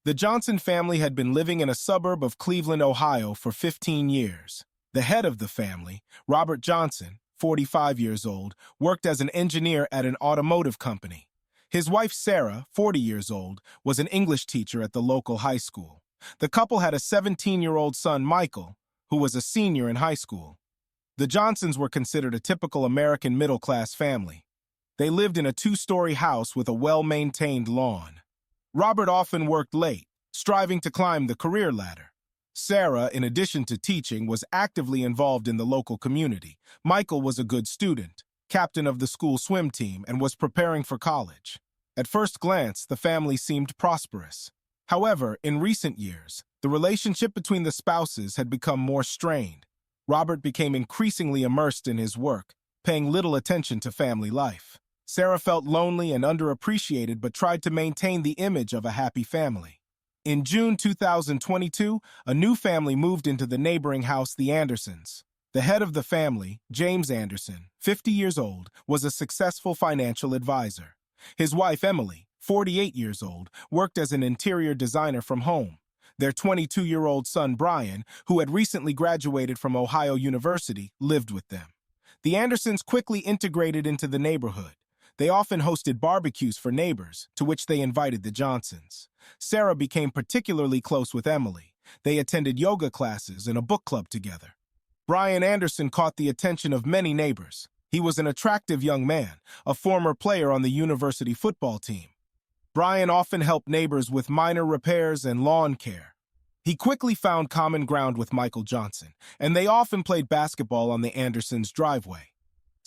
The Johnson family had been living in a suburb of Cleveland, Ohio for 15 years. The head of the family, Robert Johnson, 45 years old, worked as an engineer at an automotive company. His wife, Sarah, 40 years old, was an English teacher at the local high school. The couple had a 17-year-old son, Michael, who was a senior in high school. The Johnsons were considered a typical American middle-class family. They lived in a two-story house with a well-maintained lawn. Robert often worked late, striving to climb the career ladder. Sarah, in addition to teaching, was actively involved in the local community. Michael was a good student, captain of the school swim team, and was preparing for college. At first glance, the family seemed prosperous. However, in recent years, the relationship between the spouses had become more strained. Robert became increasingly immersed in his work, paying little attention to family life. Sarah felt lonely and underappreciated but tried to maintain the image of a happy family. In June 2022, a new family moved into the neighboring house, the Andersons. The head of the family, James Anderson, 50 years old, was a successful financial advisor. His wife, Emily, 48 years old, worked as an interior designer from home. Their 22-year-old son, Brian, who had recently graduated from Ohio University, lived with them. The Andersons quickly integrated into the neighborhood. They often hosted barbecues for neighbors, to which they invited the Johnsons. Sarah became particularly close with Emily. They attended yoga classes and a book club together. Brian Anderson caught the attention of many neighbors. He was an attractive young man, a former player on the university football team. Brian often helped neighbors with minor repairs and lawn care. He quickly found common ground with Michael Johnson, and they often played basketball on the Andersons' driveway.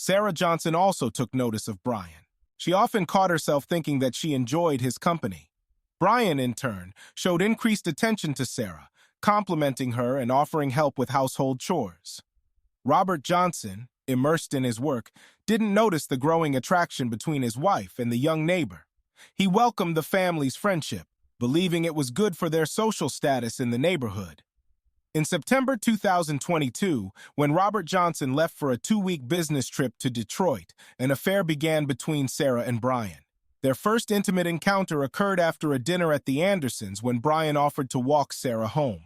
Sarah Johnson also took notice of Brian. She often caught herself thinking that she enjoyed his company. Brian, in turn, showed increased attention to Sarah, complimenting her and offering help with household chores. Robert Johnson, immersed in his work, didn't notice the growing attraction between his wife and the young neighbor. He welcomed the family's friendship, believing it was good for their social status in the neighborhood. In September 2022, when Robert Johnson left for a 2-week business trip to Detroit, an affair began between Sarah and Brian. Their first intimate encounter occurred after a dinner at the Andersons when Brian offered to walk Sarah home.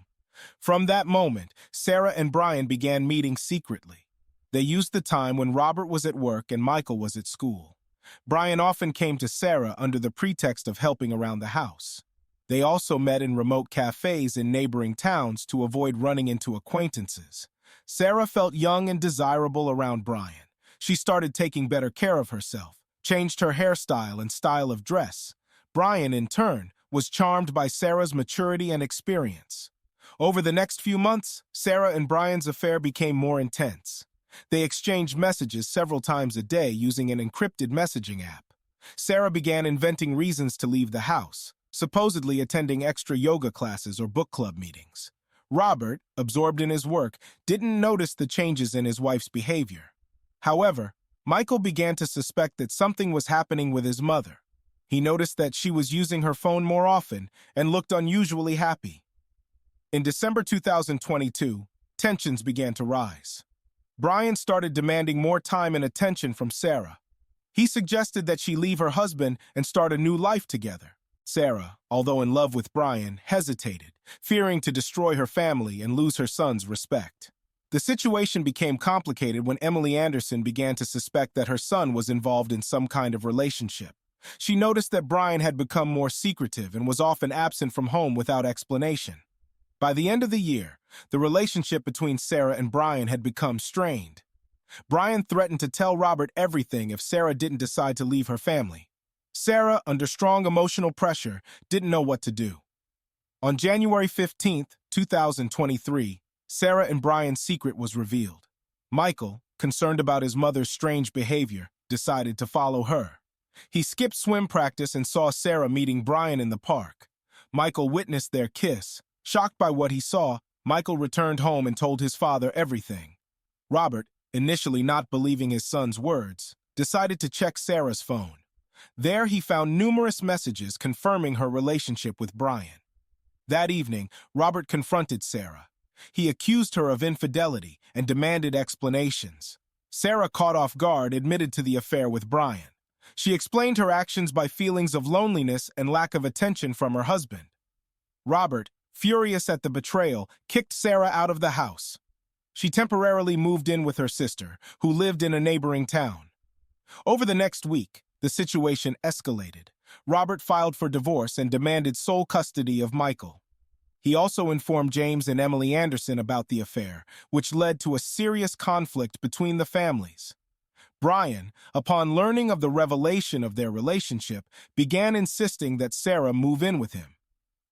From that moment, Sarah and Brian began meeting secretly. They used the time when Robert was at work and Michael was at school. Brian often came to Sarah under the pretext of helping around the house. They also met in remote cafes in neighboring towns to avoid running into acquaintances. Sarah felt young and desirable around Brian. She started taking better care of herself, changed her hairstyle and style of dress. Brian, in turn, was charmed by Sarah's maturity and experience. Over the next few months, Sarah and Brian's affair became more intense. They exchanged messages several times a day using an encrypted messaging app. Sarah began inventing reasons to leave the house, supposedly attending extra yoga classes or book club meetings. Robert, absorbed in his work, didn't notice the changes in his wife's behavior. However, Michael began to suspect that something was happening with his mother. He noticed that she was using her phone more often and looked unusually happy. In December 2022, tensions began to rise. Brian started demanding more time and attention from Sarah. He suggested that she leave her husband and start a new life together. Sarah, although in love with Brian, hesitated, fearing to destroy her family and lose her son's respect. The situation became complicated when Emily Anderson began to suspect that her son was involved in some kind of relationship. She noticed that Brian had become more secretive and was often absent from home without explanation. By the end of the year, the relationship between Sarah and Brian had become strained. Brian threatened to tell Robert everything if Sarah didn't decide to leave her family. Sarah, under strong emotional pressure, didn't know what to do. On January 15, 2023, Sarah and Brian's secret was revealed. Michael, concerned about his mother's strange behavior, decided to follow her. He skipped swim practice and saw Sarah meeting Brian in the park. Michael witnessed their kiss. Shocked by what he saw, Michael returned home and told his father everything. Robert, initially not believing his son's words, decided to check Sarah's phone. There he found numerous messages confirming her relationship with Brian. That evening, Robert confronted Sarah. He accused her of infidelity and demanded explanations. Sarah, caught off guard, admitted to the affair with Brian. She explained her actions by feelings of loneliness and lack of attention from her husband. Robert, furious at the betrayal, kicked Sarah out of the house. She temporarily moved in with her sister, who lived in a neighboring town. Over the next week, the situation escalated. Robert filed for divorce and demanded sole custody of Michael. He also informed James and Emily Anderson about the affair, which led to a serious conflict between the families. Brian, upon learning of the revelation of their relationship, began insisting that Sarah move in with him.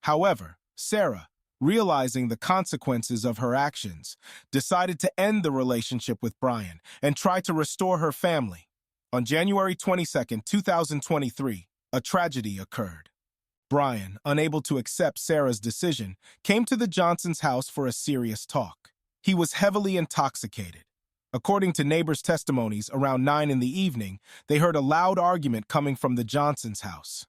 However, Sarah, realizing the consequences of her actions, decided to end the relationship with Brian and try to restore her family. On January 22, 2023, a tragedy occurred. Brian, unable to accept Sarah's decision, came to the Johnsons' house for a serious talk. He was heavily intoxicated. According to neighbors' testimonies, around 9 in the evening, they heard a loud argument coming from the Johnsons' house.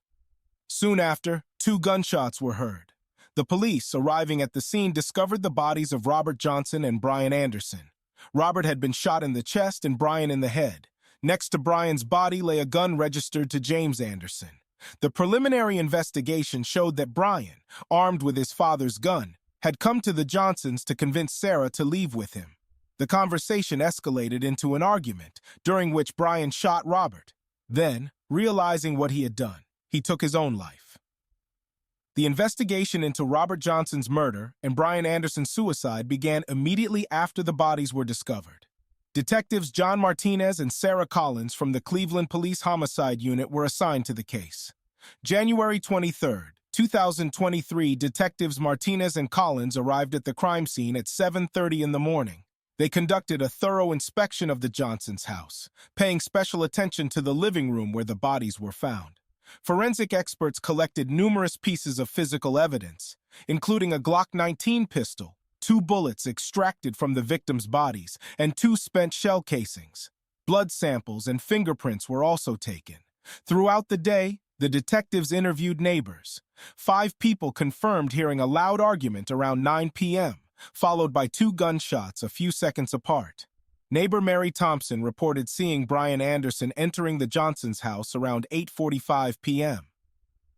Soon after, 2 gunshots were heard. The police, arriving at the scene, discovered the bodies of Robert Johnson and Brian Anderson. Robert had been shot in the chest and Brian in the head. Next to Brian's body lay a gun registered to James Anderson. The preliminary investigation showed that Brian, armed with his father's gun, had come to the Johnsons to convince Sarah to leave with him. The conversation escalated into an argument, during which Brian shot Robert. Then, realizing what he had done, he took his own life. The investigation into Robert Johnson's murder and Brian Anderson's suicide began immediately after the bodies were discovered. Detectives John Martinez and Sarah Collins from the Cleveland Police Homicide Unit were assigned to the case. January 23, 2023, Detectives Martinez and Collins arrived at the crime scene at 7:30 in the morning. They conducted a thorough inspection of the Johnsons' house, paying special attention to the living room where the bodies were found. Forensic experts collected numerous pieces of physical evidence, including a Glock 19 pistol, 2 bullets extracted from the victims' bodies, and 2 spent shell casings. Blood samples and fingerprints were also taken. Throughout the day, the detectives interviewed neighbors. 5 people confirmed hearing a loud argument around 9 p.m., followed by 2 gunshots a few seconds apart. Neighbor Mary Thompson reported seeing Brian Anderson entering the Johnsons' house around 8:45 p.m.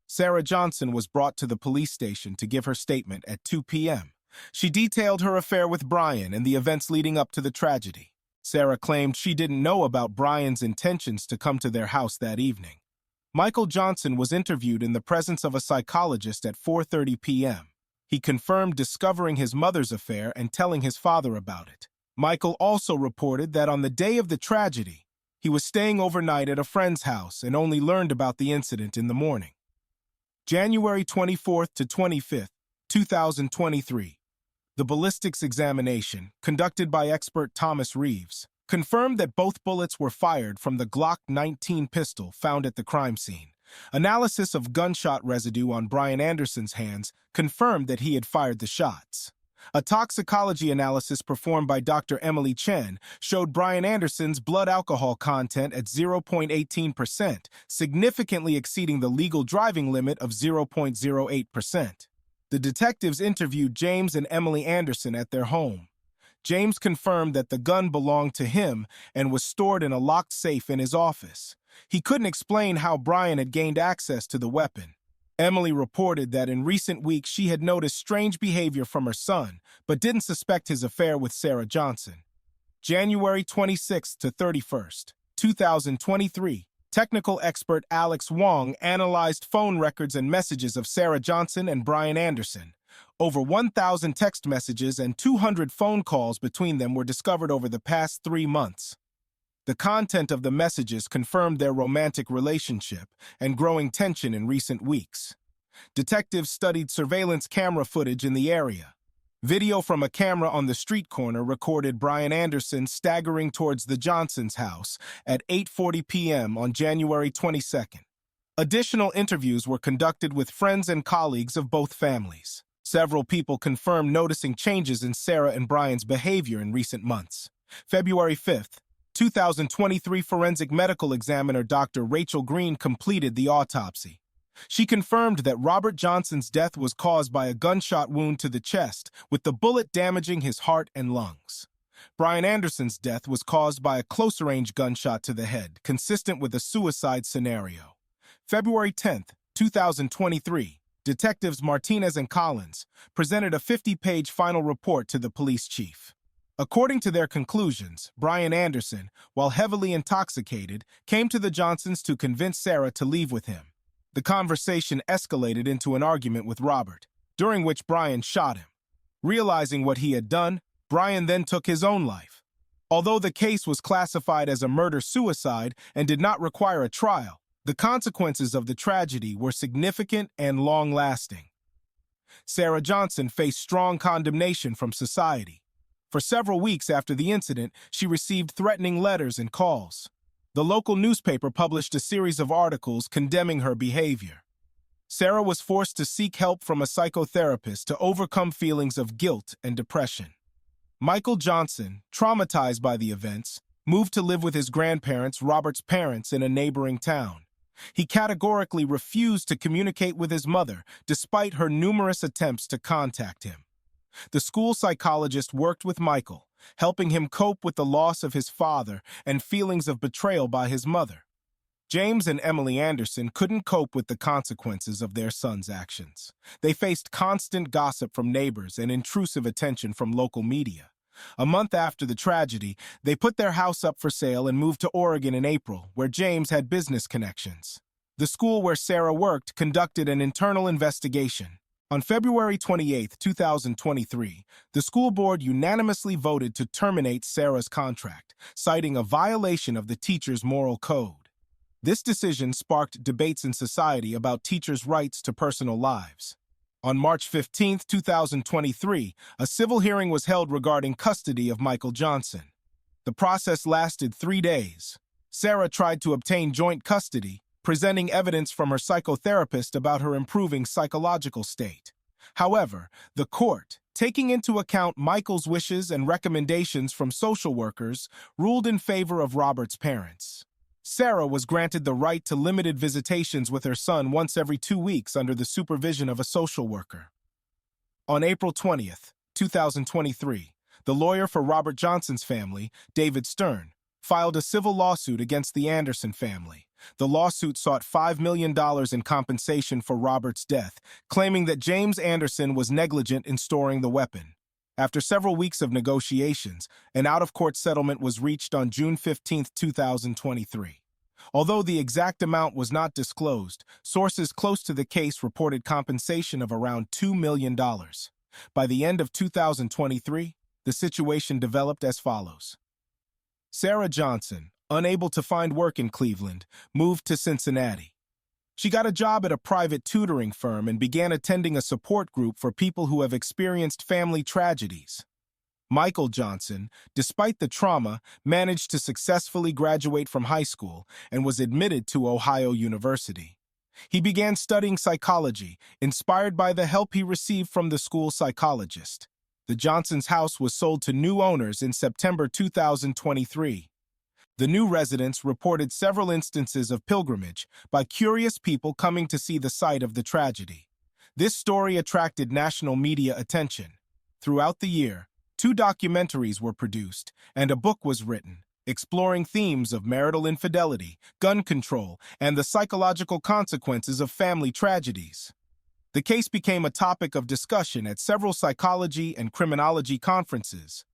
Sarah Johnson was brought to the police station to give her statement at 2 p.m. She detailed her affair with Brian and the events leading up to the tragedy. Sarah claimed she didn't know about Brian's intentions to come to their house that evening. Michael Johnson was interviewed in the presence of a psychologist at 4:30 p.m. He confirmed discovering his mother's affair and telling his father about it. Michael also reported that on the day of the tragedy, he was staying overnight at a friend's house and only learned about the incident in the morning. January 24th to 25th, 2023. The ballistics examination, conducted by expert Thomas Reeves, confirmed that both bullets were fired from the Glock 19 pistol found at the crime scene. Analysis of gunshot residue on Brian Anderson's hands confirmed that he had fired the shots. A toxicology analysis performed by Dr. Emily Chen showed Brian Anderson's blood alcohol content at 0.18%, significantly exceeding the legal driving limit of 0.08%. The detectives interviewed James and Emily Anderson at their home. James confirmed that the gun belonged to him and was stored in a locked safe in his office. He couldn't explain how Brian had gained access to the weapon. Emily reported that in recent weeks she had noticed strange behavior from her son, but didn't suspect his affair with Sarah Johnson. January 26 to 31st, 2023, technical expert Alex Wong analyzed phone records and messages of Sarah Johnson and Brian Anderson. Over 1,000 text messages and 200 phone calls between them were discovered over the past 3 months. The content of the messages confirmed their romantic relationship and growing tension in recent weeks. Detectives studied surveillance camera footage in the area. Video from a camera on the street corner recorded Brian Anderson staggering towards the Johnsons' house at 8:40 p.m. on January 22nd. Additional interviews were conducted with friends and colleagues of both families. Several people confirmed noticing changes in Sarah and Brian's behavior in recent months. February 5th, 2023, forensic medical examiner Dr. Rachel Green completed the autopsy. She confirmed that Robert Johnson's death was caused by a gunshot wound to the chest, with the bullet damaging his heart and lungs. Brian Anderson's death was caused by a close-range gunshot to the head, consistent with a suicide scenario. February 10th, 2023, Detectives Martinez and Collins presented a 50-page final report to the police chief. According to their conclusions, Brian Anderson, while heavily intoxicated, came to the Johnsons to convince Sarah to leave with him. The conversation escalated into an argument with Robert, during which Brian shot him. Realizing what he had done, Brian then took his own life. Although the case was classified as a murder-suicide and did not require a trial, the consequences of the tragedy were significant and long-lasting. Sarah Johnson faced strong condemnation from society. For several weeks after the incident, she received threatening letters and calls. The local newspaper published a series of articles condemning her behavior. Sarah was forced to seek help from a psychotherapist to overcome feelings of guilt and depression. Michael Johnson, traumatized by the events, moved to live with his grandparents, Robert's parents, in a neighboring town. He categorically refused to communicate with his mother, despite her numerous attempts to contact him. The school psychologist worked with Michael, helping him cope with the loss of his father and feelings of betrayal by his mother. James and Emily Anderson couldn't cope with the consequences of their son's actions. They faced constant gossip from neighbors and intrusive attention from local media. A month after the tragedy, they put their house up for sale and moved to Oregon in April, where James had business connections. The school where Sarah worked conducted an internal investigation. On February 28, 2023, the school board unanimously voted to terminate Sarah's contract, citing a violation of the teacher's moral code. This decision sparked debates in society about teachers' rights to personal lives. On March 15, 2023, a civil hearing was held regarding custody of Michael Johnson. The process lasted 3 days. Sarah tried to obtain joint custody, presenting evidence from her psychotherapist about her improving psychological state. However, the court, taking into account Michael's wishes and recommendations from social workers, ruled in favor of Robert's parents. Sarah was granted the right to limited visitations with her son once every 2 weeks under the supervision of a social worker. On April 20, 2023, the lawyer for Robert Johnson's family, David Stern, filed a civil lawsuit against the Anderson family. The lawsuit sought $5 million in compensation for Robert's death, claiming that James Anderson was negligent in storing the weapon. After several weeks of negotiations, an out-of-court settlement was reached on June 15, 2023. Although the exact amount was not disclosed, sources close to the case reported compensation of around $2 million. By the end of 2023, the situation developed as follows. Sarah Johnson, unable to find work in Cleveland, moved to Cincinnati. She got a job at a private tutoring firm and began attending a support group for people who have experienced family tragedies. Michael Johnson, despite the trauma, managed to successfully graduate from high school and was admitted to Ohio University. He began studying psychology, inspired by the help he received from the school psychologist. The Johnsons' house was sold to new owners in September 2023. The new residents reported several instances of pilgrimage by curious people coming to see the site of the tragedy. This story attracted national media attention. Throughout the year, 2 documentaries were produced, and a book was written, exploring themes of marital infidelity, gun control, and the psychological consequences of family tragedies. The case became a topic of discussion at several psychology and criminology conferences.